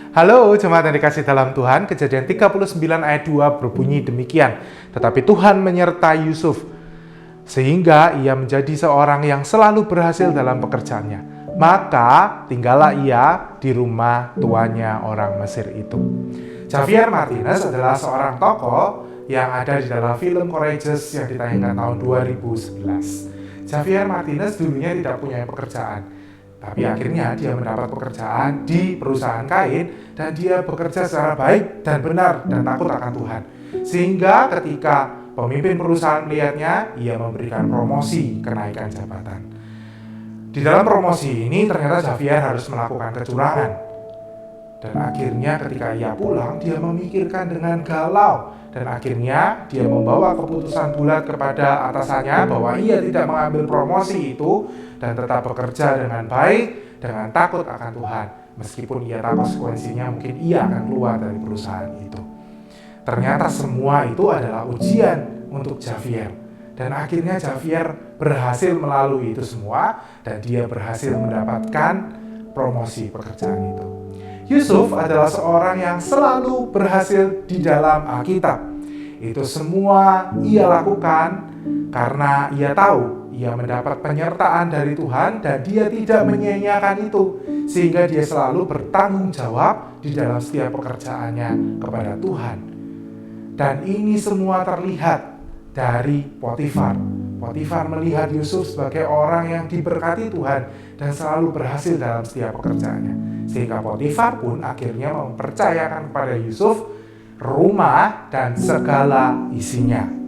Halo jemaat yang dikasih dalam Tuhan, Kejadian 39 ayat 2 berbunyi demikian. Tetapi Tuhan menyertai Yusuf, sehingga ia menjadi seorang yang selalu berhasil dalam pekerjaannya. Maka tinggallah ia di rumah tuannya orang Mesir itu. Javier Martinez adalah seorang tokoh yang ada di dalam film Courageous yang ditayangkan tahun 2011. Javier Martinez dulunya tidak punya pekerjaan, tapi akhirnya dia mendapat pekerjaan di perusahaan kain dan dia bekerja secara baik dan benar dan takut akan Tuhan. Sehingga ketika pemimpin perusahaan melihatnya, ia memberikan promosi kenaikan jabatan. Di dalam promosi ini ternyata Javier harus melakukan kecurangan. Dan akhirnya ketika ia pulang, dia memikirkan dengan galau. Dan akhirnya dia membawa keputusan bulat kepada atasannya bahwa ia tidak mengambil promosi itu dan tetap bekerja dengan baik, dengan takut akan Tuhan. Meskipun ia tahu konsekuensinya mungkin ia akan keluar dari perusahaan itu. Ternyata semua itu adalah ujian untuk Javier. Dan akhirnya Javier berhasil melalui itu semua dan dia berhasil mendapatkan promosi pekerjaan itu. Yusuf adalah seorang yang selalu berhasil di dalam Alkitab. Itu semua ia lakukan karena ia tahu ia mendapat penyertaan dari Tuhan dan dia tidak menyia-nyiakan itu, sehingga dia selalu bertanggung jawab di dalam setiap pekerjaannya kepada Tuhan. Dan ini semua terlihat dari Potifar. Potifar melihat Yusuf sebagai orang yang diberkati Tuhan dan selalu berhasil dalam setiap pekerjaannya. Sehingga Potifar pun akhirnya mempercayakan kepada Yusuf rumah dan segala isinya.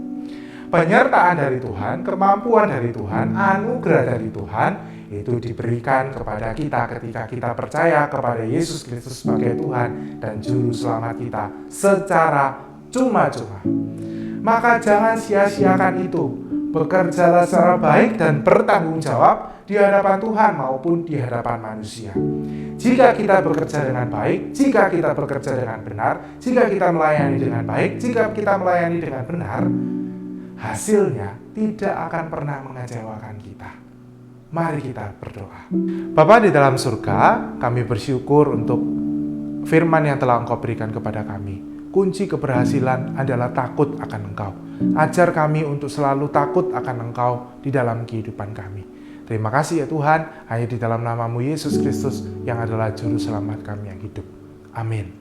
Penyertaan dari Tuhan, kemampuan dari Tuhan, anugerah dari Tuhan itu diberikan kepada kita ketika kita percaya kepada Yesus Kristus sebagai Tuhan dan Juru Selamat kita secara cuma-cuma. Maka jangan sia-siakan itu. Bekerjalah secara baik dan bertanggung jawab di hadapan Tuhan maupun di hadapan manusia. Jika kita bekerja dengan baik, jika kita bekerja dengan benar, jika kita melayani dengan baik, jika kita melayani dengan benar, hasilnya tidak akan pernah mengecewakan kita. Mari kita berdoa. Bapa di dalam surga, kami bersyukur untuk firman yang telah Engkau berikan kepada kami. Kunci keberhasilan adalah takut akan Engkau. Ajar kami untuk selalu takut akan Engkau di dalam kehidupan kami. Terima kasih ya Tuhan, hanya di dalam nama-Mu Yesus Kristus yang adalah Juru Selamat kami yang hidup. Amin.